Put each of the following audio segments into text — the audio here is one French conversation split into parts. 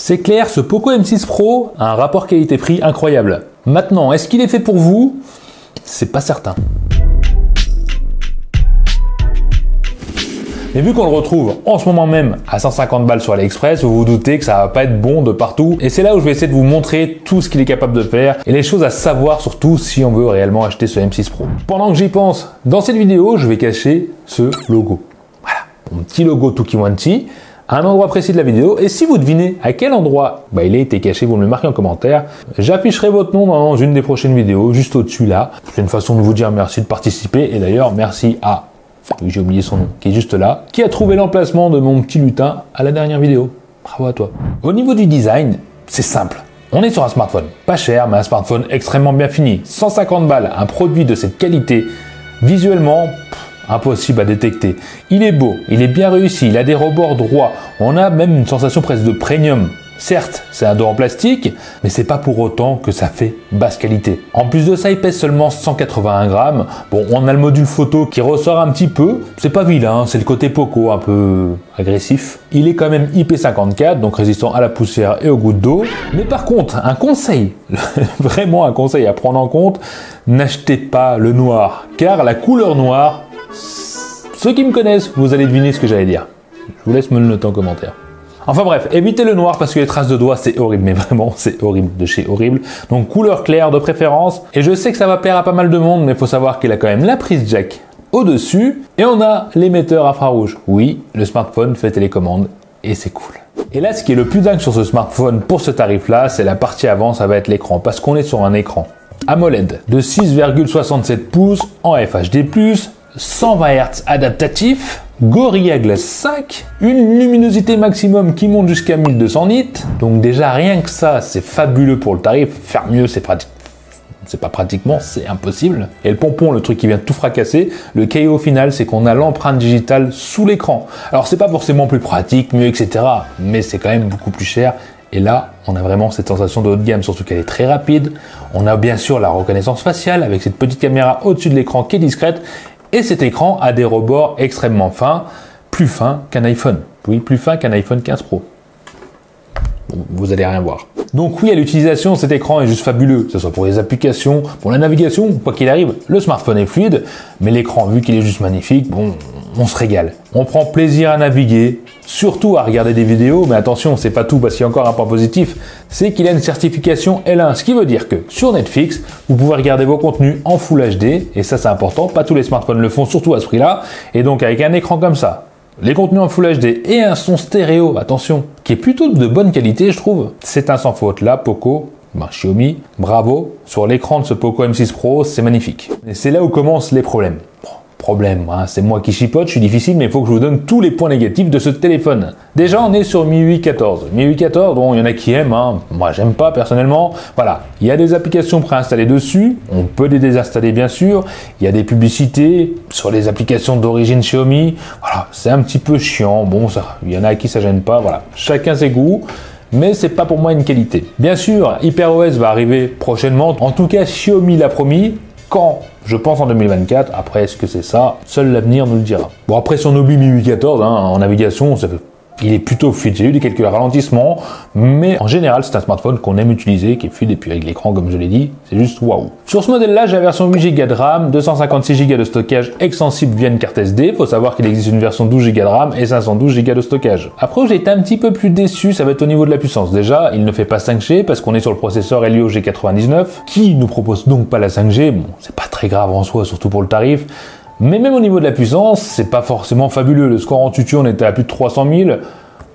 C'est clair, ce Poco M6 Pro a un rapport qualité-prix incroyable. Maintenant, est-ce qu'il est fait pour vous? C'est pas certain. Mais vu qu'on le retrouve en ce moment même à 150 balles sur AliExpress, vous vous doutez que ça va pas être bon de partout. Et c'est là où je vais essayer de vous montrer tout ce qu'il est capable de faire et les choses à savoir surtout si on veut réellement acheter ce M6 Pro. Pendant que j'y pense, dans cette vidéo, je vais cacher ce logo. Voilà, mon petit logo Tukiwanti à un endroit précis de la vidéo. Et si vous devinez à quel endroit il a été caché, vous me le marquez en commentaire. J'afficherai votre nom dans une des prochaines vidéos, juste au-dessus là. C'est une façon de vous dire merci de participer. Et d'ailleurs, merci à... Oui, j'ai oublié son nom, qui est juste là, qui a trouvé l'emplacement de mon petit lutin à la dernière vidéo. Bravo à toi. Au niveau du design, c'est simple. On est sur un smartphone, pas cher, mais un smartphone extrêmement bien fini. 150 balles, un produit de cette qualité, visuellement, impossible à détecter. Il est beau, il est bien réussi, il a des rebords droits. On a même une sensation presque de premium. Certes, c'est un dos en plastique, mais c'est pas pour autant que ça fait basse qualité. En plus de ça, il pèse seulement 181 grammes. Bon, on a le module photo qui ressort un petit peu. C'est pas vilain, c'est le côté Poco un peu agressif. Il est quand même IP54, donc résistant à la poussière et aux gouttes d'eau. Mais par contre, un conseil, vraiment un conseil à prendre en compte, n'achetez pas le noir, car la couleur noire, ceux qui me connaissent, vous allez deviner ce que j'allais dire. Je vous laisse me le noter en commentaire. Enfin bref, évitez le noir parce que les traces de doigts c'est horrible, mais vraiment c'est horrible de chez horrible. Donc couleur claire de préférence. Et je sais que ça va plaire à pas mal de monde, mais il faut savoir qu'il a quand même la prise jack au-dessus. Et on a l'émetteur infrarouge. Oui, le smartphone fait télécommande et c'est cool. Et là, ce qui est le plus dingue sur ce smartphone pour ce tarif-là, c'est la partie avant, ça va être l'écran. Parce qu'on est sur un écran AMOLED de 6,67 pouces en FHD+, 120 Hz adaptatif, Gorilla Glass 5, une luminosité maximum qui monte jusqu'à 1200 nits. Donc déjà rien que ça, c'est fabuleux pour le tarif. Faire mieux, c'est pratique. C'est pas pratiquement, c'est impossible. Et le pompon, le truc qui vient tout fracasser, le KO au final, c'est qu'on a l'empreinte digitale sous l'écran. Alors c'est pas forcément plus pratique, mieux, etc. Mais c'est quand même beaucoup plus cher. Et là, on a vraiment cette sensation de haut de gamme, surtout qu'elle est très rapide. On a bien sûr la reconnaissance faciale avec cette petite caméra au-dessus de l'écran qui est discrète. Et cet écran a des rebords extrêmement fins, plus fins qu'un iPhone. Oui, plus fin qu'un iPhone 15 Pro. Bon, vous allez rien voir. Donc oui, à l'utilisation, cet écran est juste fabuleux, que ce soit pour les applications, pour la navigation, quoi qu'il arrive. Le smartphone est fluide, mais l'écran, vu qu'il est juste magnifique, bon, on se régale. On prend plaisir à naviguer, surtout à regarder des vidéos, mais attention, c'est pas tout parce qu'il y a encore un point positif, c'est qu'il a une certification L1, ce qui veut dire que sur Netflix, vous pouvez regarder vos contenus en Full HD, et ça c'est important, pas tous les smartphones le font, surtout à ce prix-là, et donc avec un écran comme ça, les contenus en Full HD et un son stéréo, attention, qui est plutôt de bonne qualité je trouve, c'est un sans faute. Là, Poco, Xiaomi, bravo, sur l'écran de ce Poco M6 Pro, c'est magnifique. Et c'est là où commencent les problèmes. Problème, c'est moi qui chipote, je suis difficile, mais il faut que je vous donne tous les points négatifs de ce téléphone. Déjà, on est sur MIUI 14. MIUI 14, bon, il y en a qui aiment, moi j'aime pas personnellement. Voilà, il y a des applications préinstallées dessus, on peut les désinstaller bien sûr. Il y a des publicités sur les applications d'origine Xiaomi. Voilà, c'est un petit peu chiant. Bon, ça, il y en a à qui ça gêne pas. Voilà, chacun ses goûts. Mais c'est pas pour moi une qualité. Bien sûr, HyperOS va arriver prochainement. En tout cas, Xiaomi l'a promis. Quand? Je pense en 2024. Après, est-ce que c'est ça? Seul l'avenir nous le dira. Bon, après, son Obi MIUI 14, en navigation, il est plutôt fluide. J'ai eu quelques ralentissements, mais en général, c'est un smartphone qu'on aime utiliser, qui est fluide, et puis avec l'écran, comme je l'ai dit, c'est juste waouh. Sur ce modèle-là, j'ai la version 8 Go de RAM, 256 Go de stockage extensible via une carte SD. Faut savoir qu'il existe une version 12 Go de RAM et 512 Go de stockage. Après, j'ai été un petit peu plus déçu, ça va être au niveau de la puissance. Déjà, il ne fait pas 5G parce qu'on est sur le processeur Helio G99, qui nous propose donc pas la 5G. Bon, c'est pas très grave en soi, surtout pour le tarif. Mais même au niveau de la puissance, c'est pas forcément fabuleux. Le score en tutu, on était à plus de 300 000.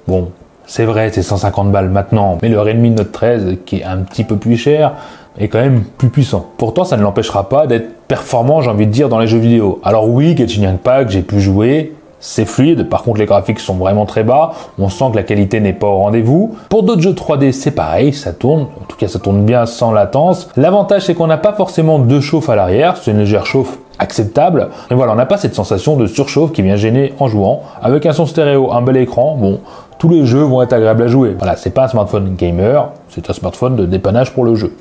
Bon, c'est vrai, c'est 150 balles maintenant. Mais le Redmi Note 13, qui est un petit peu plus cher, est quand même plus puissant. Pourtant, ça ne l'empêchera pas d'être performant, j'ai envie de dire, dans les jeux vidéo. Alors oui, Genshin Impact, j'ai pu jouer. C'est fluide, par contre les graphiques sont vraiment très bas, on sent que la qualité n'est pas au rendez-vous. Pour d'autres jeux 3D, c'est pareil, ça tourne, en tout cas ça tourne bien sans latence. L'avantage c'est qu'on n'a pas forcément de chauffe à l'arrière, c'est une légère chauffe acceptable. Et voilà, on n'a pas cette sensation de surchauffe qui vient gêner en jouant. Avec un son stéréo, un bel écran, bon, tous les jeux vont être agréables à jouer. Voilà, c'est pas un smartphone gamer, c'est un smartphone de dépannage pour le jeu.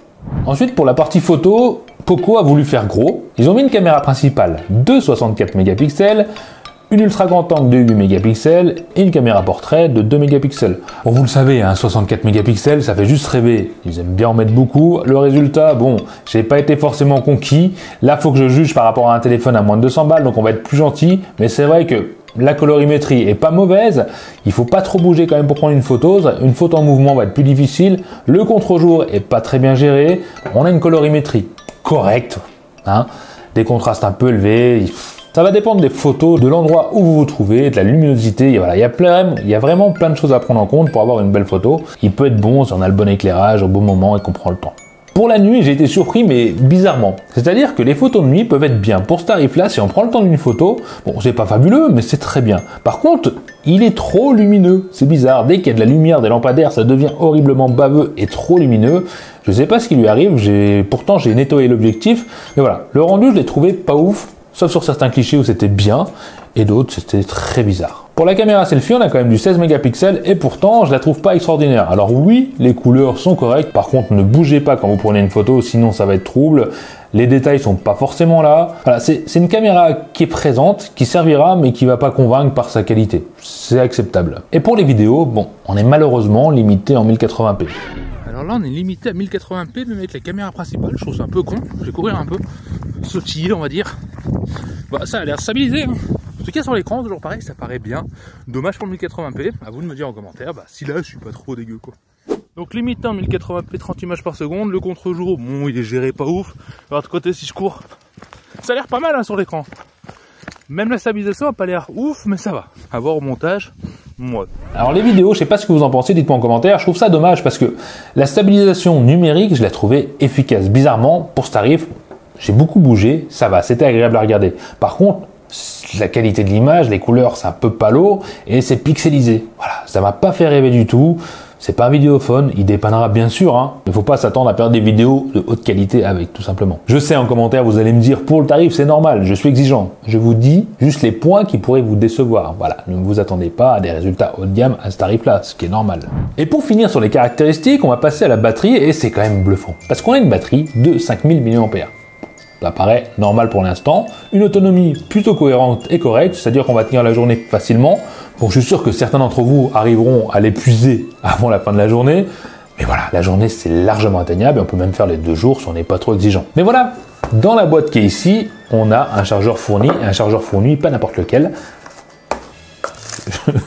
Ensuite, pour la partie photo, Poco a voulu faire gros. Ils ont mis une caméra principale de 64 mégapixels, une ultra grand angle de 8 mégapixels et une caméra portrait de 2 mégapixels. Bon, vous le savez, hein, 64 mégapixels, ça fait juste rêver. Ils aiment bien en mettre beaucoup. Le résultat, bon, j'ai pas été forcément conquis. Là, faut que je juge par rapport à un téléphone à moins de 200 balles, donc on va être plus gentil. Mais c'est vrai que la colorimétrie est pas mauvaise. Il faut pas trop bouger quand même pour prendre une photo. Une photo en mouvement va être plus difficile. Le contre-jour est pas très bien géré. On a une colorimétrie correcte, hein, des contrastes un peu élevés. Ça va dépendre des photos, de l'endroit où vous vous trouvez, de la luminosité. Voilà, il y a vraiment plein de choses à prendre en compte pour avoir une belle photo. Il peut être bon si on a le bon éclairage au bon moment et qu'on prend le temps. Pour la nuit, j'ai été surpris, mais bizarrement. C'est-à-dire que les photos de nuit peuvent être bien. Pour ce tarif-là, si on prend le temps d'une photo, bon, c'est pas fabuleux, mais c'est très bien. Par contre, il est trop lumineux. C'est bizarre. Dès qu'il y a de la lumière, des lampadaires, ça devient horriblement baveux et trop lumineux. Je sais pas ce qui lui arrive. Pourtant, j'ai nettoyé l'objectif. Mais voilà. Le rendu, je l'ai trouvé pas ouf. Sauf sur certains clichés où c'était bien, et d'autres c'était très bizarre. Pour la caméra selfie, on a quand même du 16 mégapixels, et pourtant je la trouve pas extraordinaire. Alors oui, les couleurs sont correctes, par contre ne bougez pas quand vous prenez une photo, sinon ça va être trouble. Les détails sont pas forcément là. Voilà, c'est une caméra qui est présente, qui servira, mais qui va pas convaincre par sa qualité. C'est acceptable. Et pour les vidéos, bon, on est malheureusement limité en 1080p. Alors là on est limité à 1080p même avec la caméra principale, je trouve ça un peu con, je vais courir un peu, sautiller on va dire. Bah ça a l'air stabilisé, hein. En tout cas sur l'écran, toujours pareil, ça paraît bien. Dommage pour le 1080p, à vous de me dire en commentaire, bah si là je suis pas trop dégueu quoi. Donc limité en 1080p 30 images par seconde, le contre-jour, bon il est géré pas ouf. De l'autre côté si je cours, ça a l'air pas mal hein, sur l'écran. Même la stabilisation a pas l'air ouf, mais ça va. À voir au montage. Ouais. Alors les vidéos, je sais pas ce que vous en pensez, dites-moi en commentaire. Je trouve ça dommage parce que la stabilisation numérique, je l'ai trouvée efficace. Bizarrement, pour ce tarif, j'ai beaucoup bougé, ça va, c'était agréable à regarder. Par contre, la qualité de l'image, les couleurs, c'est un peu palo et c'est pixelisé. Voilà, ça m'a pas fait rêver du tout. C'est pas un vidéophone, il dépannera bien sûr, hein. Il faut pas s'attendre à perdre des vidéos de haute qualité avec, tout simplement. Je sais en commentaire, vous allez me dire, pour le tarif, c'est normal, je suis exigeant. Je vous dis juste les points qui pourraient vous décevoir. Voilà, ne vous attendez pas à des résultats haut de gamme à ce tarif-là, ce qui est normal. Et pour finir sur les caractéristiques, on va passer à la batterie et c'est quand même bluffant. Parce qu'on a une batterie de 5000 mAh. Ça paraît normal pour l'instant. Une autonomie plutôt cohérente et correcte, c'est-à-dire qu'on va tenir la journée facilement. Bon, je suis sûr que certains d'entre vous arriveront à l'épuiser avant la fin de la journée. Mais voilà, la journée c'est largement atteignable et on peut même faire les 2 jours si on n'est pas trop exigeant. Mais voilà, dans la boîte qui est ici, on a un chargeur fourni. Et un chargeur fourni, pas n'importe lequel.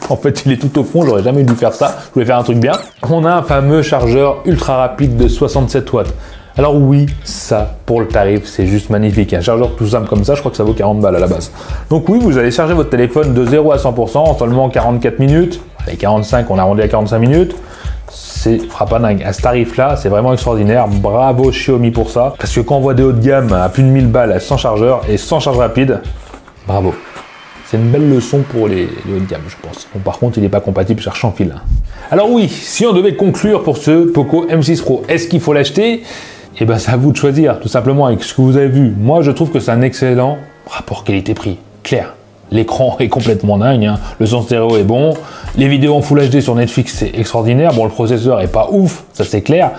En fait, il est tout au fond, j'aurais jamais dû faire ça. Je voulais faire un truc bien. On a un fameux chargeur ultra rapide de 67 watts. Alors oui, ça, pour le tarif, c'est juste magnifique. Un chargeur tout simple comme ça, je crois que ça vaut 40 balles à la base. Donc oui, vous allez charger votre téléphone de 0 à 100% en seulement 44 minutes. Les 45, on a arrondi à 45 minutes. C'est fera pas dingue. À ce tarif-là, c'est vraiment extraordinaire. Bravo Xiaomi pour ça. Parce que quand on voit des hauts de gamme à plus de 1000 balles sans chargeur et sans charge rapide, bravo. C'est une belle leçon pour les hauts de gamme, je pense. Bon, par contre, il n'est pas compatible charge sans fil. Alors oui, si on devait conclure pour ce Poco M6 Pro, est-ce qu'il faut l'acheter ? Eh ben, c'est à vous de choisir, tout simplement, avec ce que vous avez vu. Moi, je trouve que c'est un excellent rapport qualité-prix. Clair. L'écran est complètement dingue, hein. Le son stéréo est bon. Les vidéos en Full HD sur Netflix, c'est extraordinaire. Bon, le processeur est pas ouf, ça c'est clair.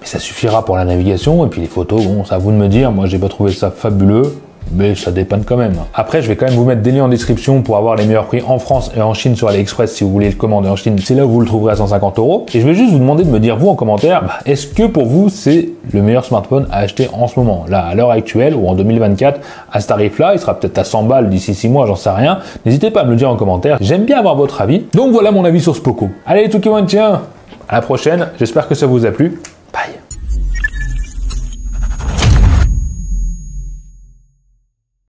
Mais ça suffira pour la navigation. Et puis les photos, bon, c'est à vous de me dire. Moi, j'ai pas trouvé ça fabuleux. Mais ça dépanne quand même. Après, je vais quand même vous mettre des liens en description pour avoir les meilleurs prix en France et en Chine sur AliExpress si vous voulez le commander en Chine. C'est là où vous le trouverez à 150 €. Et je vais juste vous demander de me dire, vous en commentaire, est-ce que pour vous, c'est le meilleur smartphone à acheter en ce moment, là, à l'heure actuelle ou en 2024, à ce tarif-là? Il sera peut-être à 100 balles d'ici 6 mois, j'en sais rien. N'hésitez pas à me le dire en commentaire. J'aime bien avoir votre avis. Donc voilà mon avis sur ce Poco. Allez, les Tukiwan, tiens, à la prochaine. J'espère que ça vous a plu. Bye.